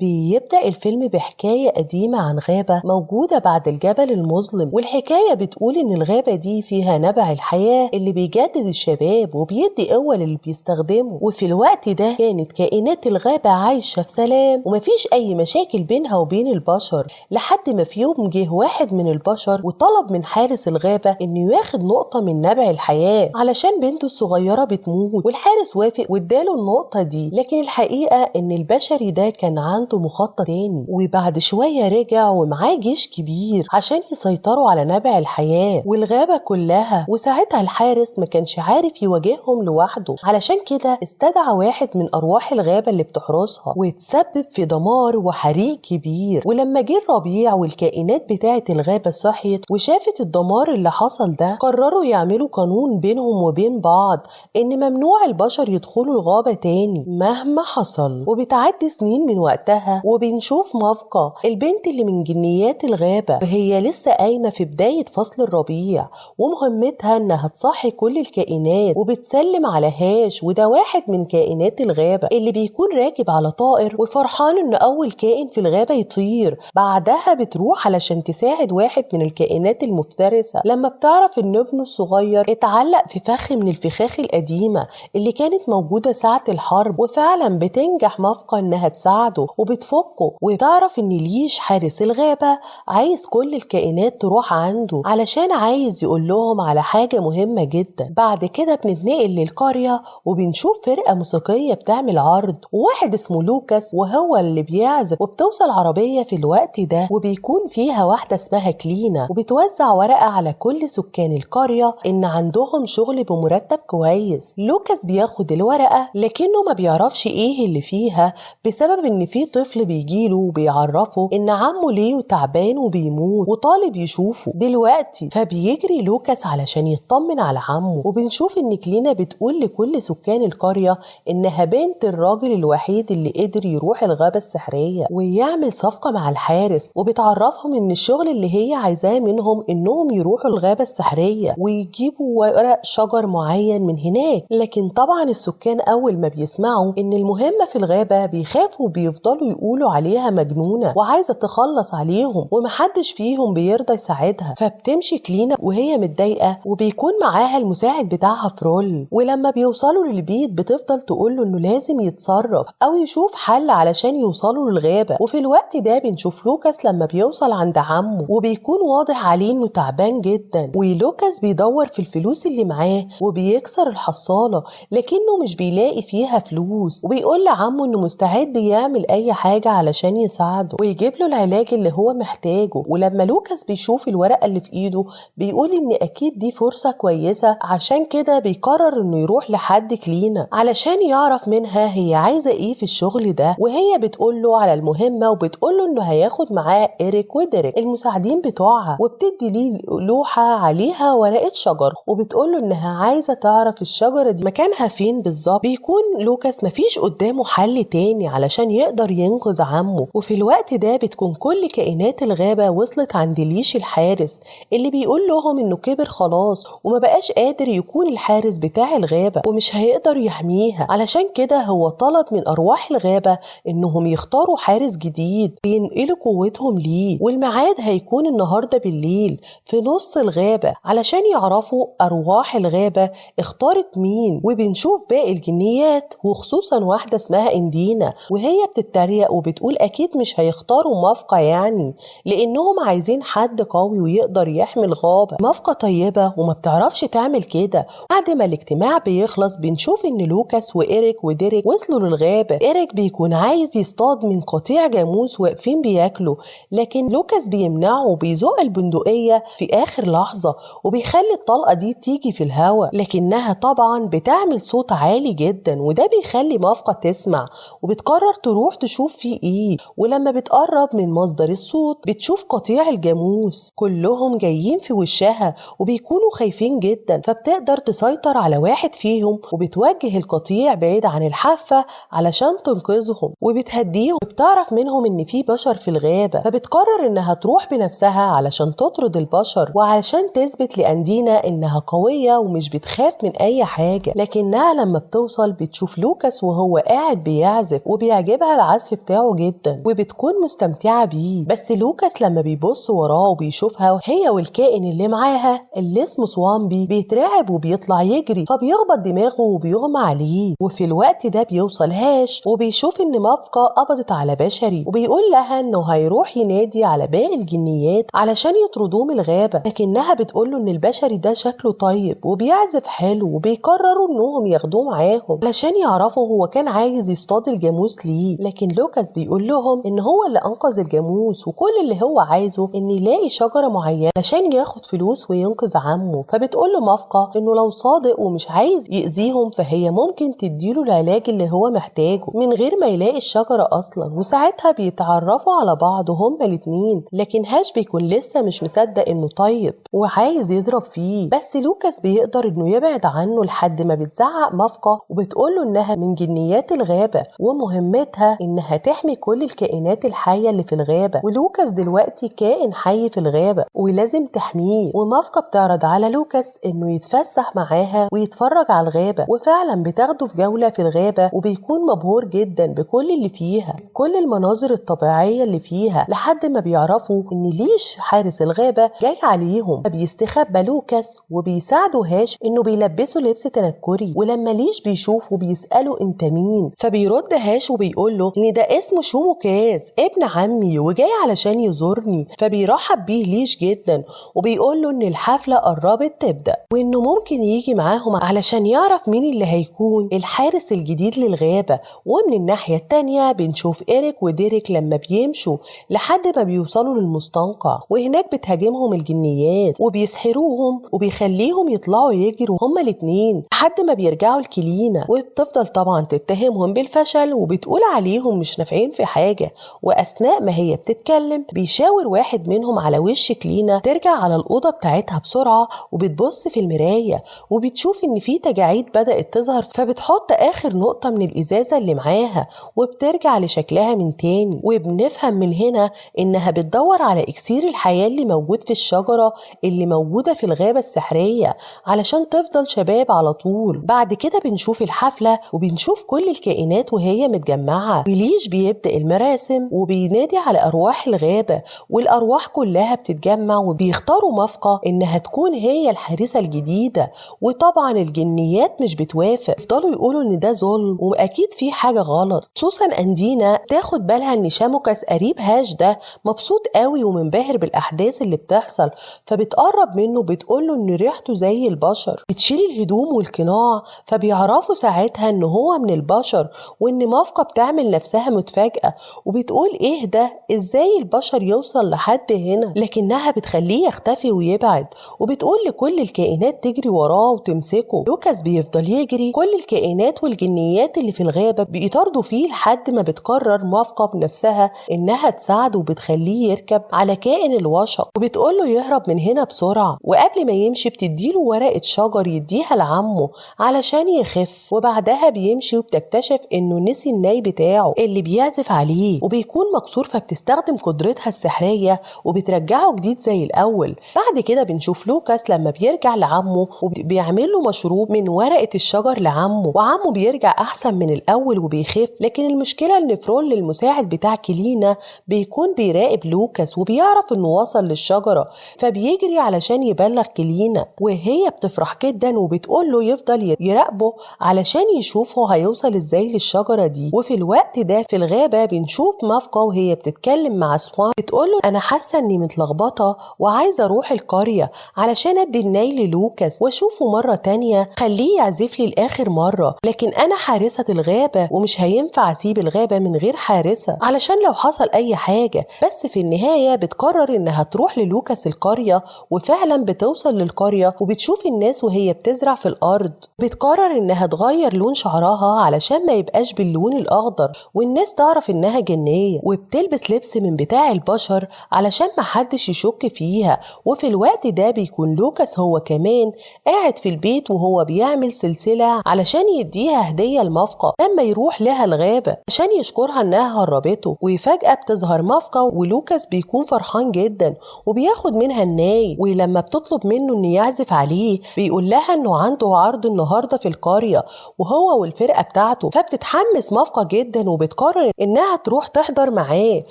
بيبدأ الفيلم بحكاية قديمة عن غابة موجودة بعد الجبل المظلم، والحكاية بتقول إن الغابة دي فيها نبع الحياة اللي بيجدد الشباب وبيدي قوة للي بيستخدمه. وفي الوقت ده كانت كائنات الغابة عايشة في سلام ومفيش أي مشاكل بينها وبين البشر، لحد ما في يوم جه واحد من البشر وطلب من حارس الغابة إنه ياخد نقطة من نبع الحياة علشان بنته الصغيرة بتموت، والحارس وافق واداله النقطة دي. لكن الحقيقة إن البشري ده كان عنده مخطط تاني، وبعد شوية رجع ومعاه جيش كبير عشان يسيطروا على نبع الحياة والغابة كلها. وساعتها الحارس ما كانش عارف يواجههم لوحده، علشان كده استدعى واحد من أرواح الغابة اللي بتحرسها، وتسبب في دمار وحريق كبير. ولما جه الربيع والكائنات بتاعة الغابة صحيت وشافت الدمار اللي حصل ده، قرروا يعملوا قانون بينهم وبين بعض إن ممنوع البشر يدخلوا الغابة تاني مهما حصل. وبتعدي سنين من وقتها وبنشوف مافكا البنت اللي من جنيات الغابة، وهي لسه قايمة في بداية فصل الربيع، ومهمتها إنها تصحي كل الكائنات وبتسلم على هاش، وده واحد من كائنات الغابة اللي بيكون راكب على طائر وفرحان إن أول كائن في الغابة يطير. بعدها بتروح علشان تساعد واحد من الكائنات المفترسة لما بتعرف إن ابنه الصغير اتعلق في فخ من الفخاخ القديمة اللي كانت موجودة ساعة الحرب، وفعلا بتنجح مافكا إنها تساعده وبتفكه. وتعرف إن ليش حارس الغابة عايز كل الكائنات تروح عنده علشان عايز يقول لهم على حاجة مهمة جدا. بعد كده بنتنقل للقرية وبنشوف فرقة موسيقية بتعمل عرض، وواحد اسمه لوكاس وهو اللي بيعزف. وبتوصل عربية في الوقت ده وبيكون فيها واحدة اسمها كلينا، وبتوزع ورقة على كل سكان القرية إن عندهم شغل بمرتب كويس. لوكاس بياخد الورقة لكنه ما بيعرفش إيه اللي فيها، بسبب إن في طفل بيجيله وبيعرفه إن عمه ليه تعبان وبيموت وطالب يشوفه دلوقتي. فبيجري لوكاس علشان يطمن على عمه، وبنشوف إن كلينا بتقول لكل سكان القرية إنها بنت الراجل الوحيد اللي قدر يروح الغابة السحرية ويعمل صفقة مع الحارس، وبتعرفهم إن الشغل اللي هي عايزاه منهم إنهم يروحوا الغابة السحرية ويجيبوا ورق شجر معين من هناك. لكن طبعا السكان أول ما بيسمعوا إن المهمة في الغابة بيخافوا وبيفضلوا يقولوا عليها مجنونة وعايزة تخلص عليهم، ومحدش فيهم بيرضى يساعدها. فبتمشي كلينا وهي متضايقة، وبيكون معاها المساعد بتاعها فرول. ولما بيوصلوا للبيت بتفضل تقوله إنه لازم يتصرف أو يشوف حل علشان يوصلوا للغابة. وفي الوقت ده بنشوف لوكاس لما بيوصل عند عمه وبيكون واضح عليه إنه تعبان جدا، ولوكاس بيدور في الفلوس اللي معاه وبيكسر الحصالة لكنه مش بيلاقي فيها فلوس، وبيقول لعمه إنه مستعد يعمل أي حاجة علشان يساعده ويجيب له العلاج اللي هو محتاجه. ولما لوكاس بيشوف الورقة اللي في إيده بيقول إن أكيد دي فرصة كويسة، عشان كده بيقرر إنه يروح لحد كلينا علشان يعرف منها هي عايزة إيه في الشغل ده. وهي بتقوله على المهمة وبتقوله إنه هياخد معاه إيريك وديريك المساعدين بتوعها، وبتدي ليه لوحة عليها ورقة شجر وبتقوله إنها عايزة تعرف الشجرة دي مكانها فين بالظبط. بيكون لوكاس مفيش قدامه حل تاني علشان يقدر ينقذ عمه. وفي الوقت ده بتكون كل كائنات الغابة وصلت عند ليش الحارس اللي بيقول لهم إنه كبر خلاص وما بقاش قادر يكون الحارس بتاع الغابة ومش هيقدر يحميها، علشان كده هو طلب من أرواح الغابة إنهم يختاروا حارس جديد وينقلوا قوتهم ليه. والميعاد هيكون النهاردة بالليل في نص الغابة علشان يعرفوا أرواح الغابة اختارت مين. وبنشوف باقي الجنيات وخصوصا واحدة اسمها اندينا وهي بتتريق وبتقول أكيد مش هيختاروا مافكا يعني لأنهم عايزين حد قوي ويقدر يحمي الغابة. مافكا طيبة وما بتعرفش تعمل كده. بعد ما الاجتماع بيخلص بنشوف إن لوكاس وإيريك وديريك وصلوا للغابة. إيريك بيكون عايز يصطاد من قطيع جاموس واقفين بياكلوا، لكن لوكاس بيمنعه وبيزق البندقية في آخر لحظة وبيخلي الطلقة دي تيجي في الهواء، لكنها طبعا بتعمل صوت عالي جدا وده بيخلي مافكا تسمع وبتقرر تروح تشوف فيه ايه. ولما بتقرب من مصدر الصوت بتشوف قطيع الجاموس كلهم جايين في وشها وبيكونوا خايفين جدا، فبتقدر تسيطر على واحد فيهم وبتوجه القطيع بعيد عن الحافة علشان تنقذهم وبتهديهم. وبتعرف منهم ان في بشر في الغابة، فبتقرر انها تروح بنفسها علشان تطرد البشر وعلشان تثبت لأندينا انها قوية ومش بتخاف من اي حاجة. لكنها لما بتوصل بتشوف لوكاس وهو قاعد بيعزف وبيعجبها العزف العزف بتاعه جدا وبتكون مستمتعة بيه. بس لوكاس لما بيبص وراه وبيشوفها هي والكائن اللي معاها اللي اسمه سوامبي بيترعب وبيطلع يجري، فبيخبط دماغه وبيغمى عليه. وفي الوقت ده بيوصل هاش وبيشوف ان مافكا قبضت على بشري، وبيقول لها انه هيروح ينادي على باقي الجنيات علشان يطردوه من الغابة، لكنها بتقوله ان البشري ده شكله طيب وبيعزف حلو، وبيقرروا انهم ياخدوه معاهم علشان يعرفوا هو كان عايز يصطاد الجاموس ليه. لكن لوكاس بيقول لهم ان هو اللي انقذ الجاموس، وكل اللي هو عايزه ان يلاقي شجرة معينة عشان ياخد فلوس وينقذ عمه. فبتقول له مافكا انه لو صادق ومش عايز يأذيهم فهي ممكن تديله العلاج اللي هو محتاجه من غير ما يلاقي الشجرة اصلا. وساعتها بيتعرفوا على بعض هما الاتنين، لكن هاش بيكون لسه مش مصدق انه طيب وعايز يضرب فيه. بس لوكاس بيقدر انه يبعد عنه لحد ما بتزعق مافكا وبتقوله انها من جنيات الغابة ومهمتها انها تحمي كل الكائنات الحية اللي في الغابة، ولوكاس دلوقتي كائن حي في الغابة ولازم تحميه. ومافكا بتعرض على لوكاس انه يتفسح معاها ويتفرج على الغابة، وفعلا بتاخده في جولة في الغابة وبيكون مبهور جدا بكل اللي فيها، كل المناظر الطبيعية اللي فيها، لحد ما بيعرفوا ان ليش حارس الغابة جاي عليهم. فبيستخبى لوكاس وبيساعده هاش انه بيلبسه لبس تنكري، ولما ليش بيشوفه بيسأله انت مين، فبيرد هاش وبيقوله ان ده اسمه شوموكاز ابن عمي وجاي علشان يزورني. فبيرحب بيه ليش جدا وبيقوله ان الحفلة قربت تبدأ وانه ممكن يجي معاهم علشان يعرف مين اللي هيكون الحارس الجديد للغابة. ومن الناحية التانية بنشوف إيريك وديريك لما بيمشوا لحد ما بيوصلوا للمستنقع، وهناك بتهاجمهم الجنيات وبيسحروهم وبيخليهم يطلعوا يجروا هما الاتنين لحد ما بيرجعوا لكلينا، وبتفضل طبعا تتهمهم بالفشل وبتقول عليهم مش نافعين في حاجة. وأثناء ما هي بتتكلم بيشاور واحد منهم على وش كلينا ترجع على الأوضة بتاعتها بسرعة، وبتبص في المراية وبتشوف إن في تجاعيد بدأت تظهر، فبتحط آخر نقطة من الإزازة اللي معاها وبترجع لشكلها من تاني. وبنفهم من هنا إنها بتدور على إكسير الحياة اللي موجود في الشجرة اللي موجودة في الغابة السحرية علشان تفضل شباب على طول. بعد كده بنشوف الحفلة وبنشوف كل الكائنات وهي متجمعة، وليش بيبدأ المراسم وبينادي على أرواح الغابة، والأرواح كلها بتتجمع وبيختاروا مافكا إنها تكون هي الحارسة الجديدة. وطبعا الجنيات مش بتوافق، يفضلوا يقولوا إن ده ظلم وأكيد في حاجة غلط، خصوصا أندينا تاخد بالها إن شاموكاس قريب هاش ده مبسوط قوي ومنبهر بالأحداث اللي بتحصل، فبتقرب منه بتقوله إن ريحته زي البشر، بتشيل الهدوم والقناع، فبيعرفوا ساعتها إن هو من البشر وإن مافكا بتعمل نفسها متفاجئة وبتقول إيه ده، إزاي البشر يوصل لحد هنا، لكنها بتخليه يختفي ويبعد وبتقول لكل الكائنات تجري وراه وتمسكه. لوكاس بيفضل يجري، كل الكائنات والجنيات اللي في الغابة بيطاردوا فيه لحد ما بتقرر مافكا بنفسها إنها تساعده وبتخليه يركب على كائن الوشق وبتقوله يهرب من هنا بسرعة. وقبل ما يمشي بتديله ورقة شجر يديها لعمه علشان يخف، وبعدها بيمشي وبتكتشف إنه نسي الناي بتاعه اللي بيعزف عليه وبيكون مكسور، فبتستخدم قدرتها السحرية وبترجعه جديد زي الأول. بعد كده بنشوف لوكاس لما بيرجع لعمه وبيعمل له مشروب من ورقة الشجر لعمه، وعمه بيرجع أحسن من الأول وبيخف. لكن المشكلة إن فرول المساعد بتاع كلينا بيكون بيراقب لوكاس وبيعرف إنه وصل للشجرة، فبيجري علشان يبلغ كلينا، وهي بتفرح جدا وبتقول له يفضل يراقبه علشان يشوفه هيوصل إزاي للشجرة دي. وفي الوقت ده في الغابة بنشوف مافكا وهي بتتكلم مع سوان، بتقول له أنا حاسة إني متلخبطة وعايزة أروح القرية علشان أدي الناي للوكاس وأشوفه مرة تانية، خليه يعزف لي لآخر مرة، لكن أنا حارسة الغابة ومش هينفع أسيب الغابة من غير حارسة علشان لو حصل أي حاجة. بس في النهاية بتقرر إنها تروح للوكاس القرية، وفعلا بتوصل للقرية وبتشوف الناس وهي بتزرع في الأرض. بتقرر إنها تغير لون شعرها علشان ما يبقاش باللون الأخضر والناس تعرف إنها جنية، وبتلبس لبس من بتاع البشر علشان محدش يشك فيها. وفي الوقت ده بيكون لوكاس هو كمان قاعد في البيت وهو بيعمل سلسلة علشان يديها هدية لمافكا لما يروح لها الغابة عشان يشكرها إنها هربته. وفجأة بتظهر مافكا ولوكاس بيكون فرحان جدا وبياخد منها الناي، ولما بتطلب منه إنه يعزف عليه بيقول لها إنه عنده عرض النهاردة في القرية وهو والفرقة بتاعته، فبتتحمس مافكا جدا وبتقرر فبتقرر إنها تروح تحضر معاه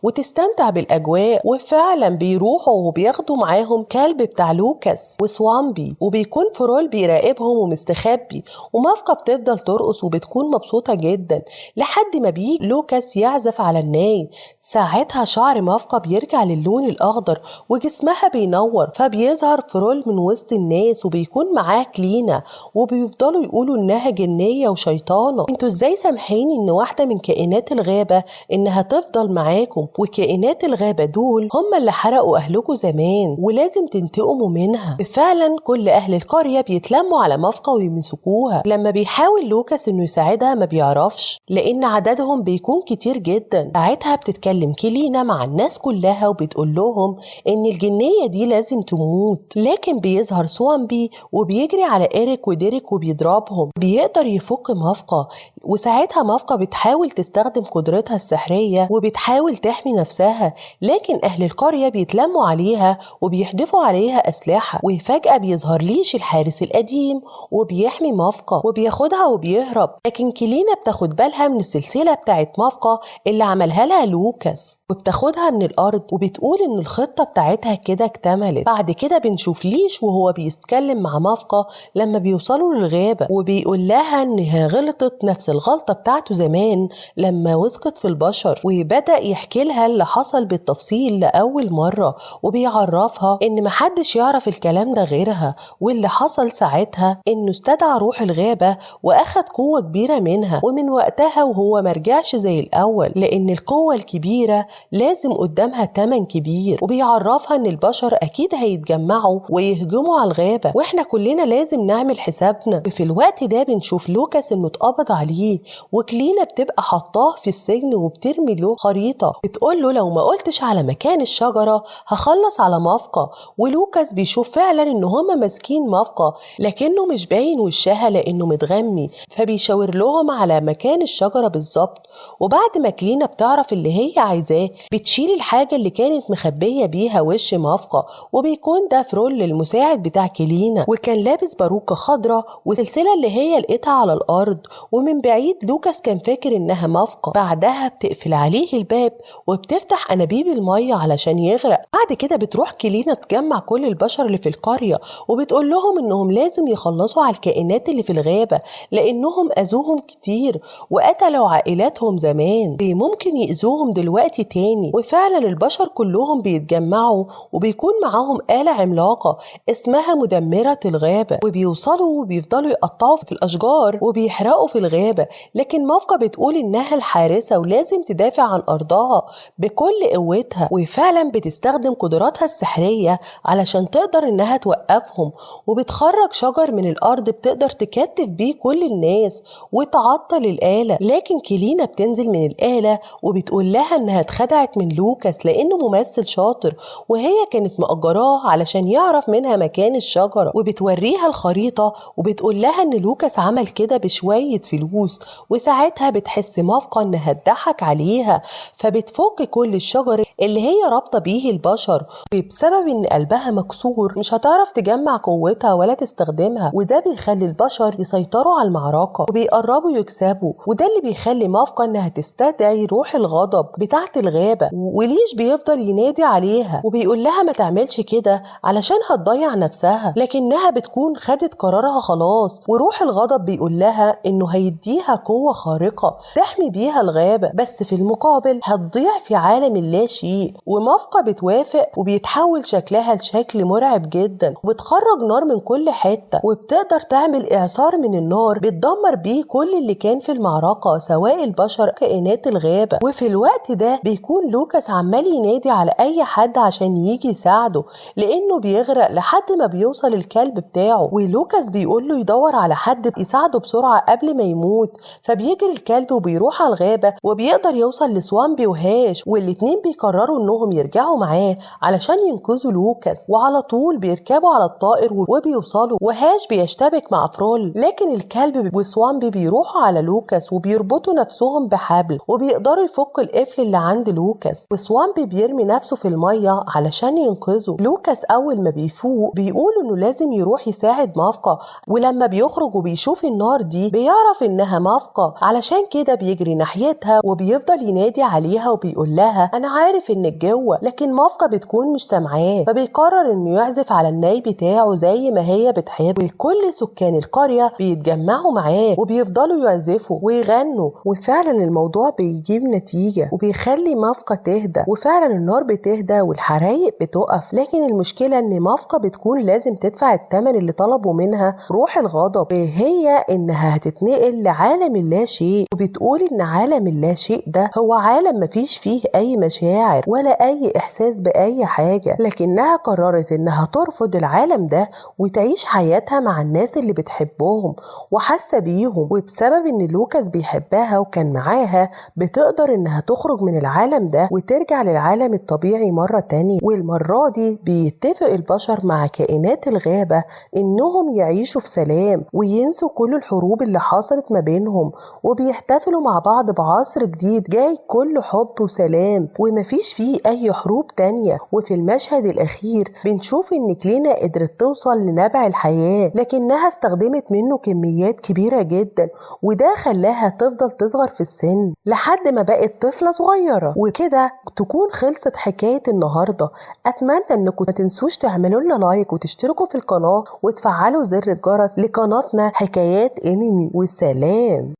وتستمتع بالأجواء. وفعلا بيروحوا وبياخدوا معاهم كلب بتاع لوكاس وسوامبي، وبيكون فرول بيراقبهم ومستخبي، ومافكا بتفضل ترقص وبتكون مبسوطة جدا لحد ما بيجي لوكاس يعزف على الناي. ساعتها شعر مافكا بيرجع للون الأخضر وجسمها بينور، فبيظهر فرول من وسط الناس وبيكون معاه كلينا، وبيفضلوا يقولوا إنها جنية وشيطانة. انتوا ازاي سامحين إن واحدة من كائنات الغابة إنها تفضل معاكم؟ وكائنات الغابة دول هم اللي حرقوا أهلكم زمان ولازم تنتقموا منها. فعلا كل أهل القرية بيتلموا على مافكا ويمسكوها. لما بيحاول لوكاس إنه يساعدها ما بيعرفش لأن عددهم بيكون كتير جدا. ساعتها بتتكلم كلينا مع الناس كلها وبتقول لهم إن الجنية دي لازم تموت، لكن بيظهر سوامبي وبيجري على إيريك وديريك وبيضربهم. بيقدر يفك مافكا، وساعتها مافكا بتحاول تستخدم قدرتها السحرية وبتحاول تحمي نفسها، لكن أهل القرية بيتلموا عليها وبيحدفوا عليها أسلحة. وفجأة بيظهر ليش الحارس القديم وبيحمي مافكا وبياخدها وبيهرب، لكن كلينا بتاخد بالها من السلسلة بتاعت مافكا اللي عملها لها لوكاس وبتاخدها من الأرض وبتقول إن الخطة بتاعتها كده اكتملت. بعد كده بنشوف ليش وهو بيتكلم مع مافكا لما بيوصلوا للغابة، وبيقول لها إنها غلطت نفس الغلطة بتاعته زمان لما وثقت في البشر، وبدأ يحكي لها اللي حصل بالتفصيل لأول مرة، وبيعرفها إن محدش يعرف الكلام ده غيرها. واللي حصل ساعتها إنه استدعى روح الغابة وأخد قوة كبيرة منها، ومن وقتها وهو مرجعش زي الأول لأن القوة الكبيرة لازم قدامها تمن كبير. وبيعرفها إن البشر أكيد هيتجمعوا ويهجموا على الغابة وإحنا كلنا لازم نعمل حسابنا. في الوقت ده بنشوف لوكاس إنه اتقبض عليه، وكلينا بتبقى حطاه في السجن وبترمي له خريطة بتقول له لو ما قلتش على مكان الشجرة هخلص على مافكا. ولوكاس بيشوف فعلا إن هما ماسكين مافكا لكنه مش باين وشها لأنه متغمي، فبيشاور لهم على مكان الشجرة بالظبط. وبعد ما كلينا بتعرف اللي هي عايزاه بتشيل الحاجة اللي كانت مخبية بيها وش مافكا، وبيكون ده فرول المساعد بتاع كلينا، وكان لابس باروكة خضرة وسلسلة اللي هي لقيتها على الأرض. ومن بعيد لوكاس كان فاكر إنها مافكا. بعدها بتقفل عليه الباب وبتفتح أنابيب المية علشان يغرق. بعد كده بتروح كلينا تجمع كل البشر اللي في القرية وبتقول لهم إنهم لازم يخلصوا على الكائنات اللي في الغابة لأنهم أذوهم كتير وقتلوا عائلاتهم زمان، ممكن يأذوهم دلوقتي تاني. وفعلا البشر كلهم بيتجمعوا وبيكون معاهم آلة عملاقة اسمها مدمرة الغابة، وبيوصلوا وبيفضلوا يقطعوا في الأشجار وبيحرقوا في الغابة. لكن مافكا بتقول إنها الحارسة ولازم تدافع عن أرضها بكل قوتها، وفعلا بتستخدم قدراتها السحرية علشان تقدر إنها توقفهم، وبتخرج شجر من الأرض بتقدر تكتف بيه كل الناس وتعطل الآلة. لكن كلينا بتنزل من الآلة وبتقول لها إنها اتخدعت من لوكاس لأنه ممثل شاطر وهي كانت مأجراه علشان يعرف منها مكان الشجرة، وبتوريها الخريطة وبتقول لها إن لوكاس عمل كده بشوية فلوس. وساعتها بتحس مافكا إنها اتضحك عليها، فبتفك كل الشجر اللي هي رابطة بيه البشر، وبسبب إن قلبها مكسور مش هتعرف تجمع قوتها ولا تستخدمها، وده بيخلي البشر يسيطروا على المعركة وبيقربوا يكسبوا. وده اللي بيخلي مافكا إنها تستدعي روح الغضب بتاعة الغابة، وليش بيفضل ينادي عليها وبيقول لها ما تعملش كده علشان هتضيع نفسها، لكنها بتكون خدت قرارها خلاص. وروح الغضب بيقول لها إنه هيديها قوة خارقة تحمي بيها الغابة، بس في المقابل هتضيع في عالم اللا شيء. ومافكا بتوافق وبيتحول شكلها لشكل مرعب جدا وبتخرج نار من كل حتة، وبتقدر تعمل إعصار من النار بتدمر بيه كل اللي كان في المعركة سواء البشر كائنات الغابة. وفي الوقت ده بيكون لوكاس عمال ينادي على أي حد عشان يجي يساعده لأنه بيغرق لحد ما بيوصل الكلب بتاعه، ولوكاس بيقول له يدور على حد يساعده بسرعة قبل ما يموت. فبيجري الكلب وبيروح على الغابة وبيقدر يوصل لسوامبي وهاش، والاتنين بيقرروا انهم يرجعوا معاه علشان ينقذوا لوكاس. وعلى طول بيركبوا على الطائر وبيوصلوا، وهاش بيشتبك مع فرول، لكن الكلب وسوامبي بيروحوا على لوكاس وبيربطوا نفسهم بحبل وبيقدروا يفكوا القفل اللي عند لوكاس، وسوامبي بيرمي نفسه في المية علشان ينقذه. لوكاس اول ما بيفوق بيقول انه لازم يروح يساعد مافكا، ولما بيخرج وبيشوف النار دي بيعرف انها إنها مافقة، علشان كده بيجري ناحيتها وبيفضل ينادي عليها وبيقول لها أنا عارف إنك جوه، لكن مافقة بتكون مش سامعاه، فبيقرر إنه يعزف على الناي بتاعه زي ما هي بتحب، وكل سكان القرية بيتجمعوا معاه وبيفضلوا يعزفوا ويغنوا، وفعلا الموضوع بيجيب نتيجة وبيخلي مافقة تهدى، وفعلا النار بتهدى والحرايق بتقف. لكن المشكلة إن مافقة بتكون لازم تدفع الثمن اللي طلبوا منها روح الغضب، هي إنها هتتنقل لعالم اللاشيء، وبتقول إن عالم اللاشيء ده هو عالم مفيش فيه أي مشاعر ولا أي إحساس بأي حاجة، لكنها قررت إنها ترفض العالم ده وتعيش حياتها مع الناس اللي بتحبهم وحاسة بيهم، وبسبب إن لوكاس بيحبها وكان معاها بتقدر إنها تخرج من العالم ده وترجع للعالم الطبيعي مرة تانية. والمرة دي بيتفق البشر مع كائنات الغابة إنهم يعيشوا في سلام وينسوا كل الحروب اللي حصلت ما بينهم، وبيحتفلوا مع بعض بعصر جديد جاي كله حب وسلام ومفيش فيه أي حروب تانية. وفي المشهد الأخير بنشوف إن كلينا قدرت توصل لنبع الحياة، لكنها استخدمت منه كميات كبيرة جدا، وده خلاها تفضل تصغر في السن لحد ما بقت طفلة صغيرة. وكده تكون خلصت حكاية النهاردة. أتمنى إنكم ما تنسوش تعملوا لنا لايك وتشتركوا في القناة وتفعلوا زر الجرس لقناتنا حكايات انمي. والسلام.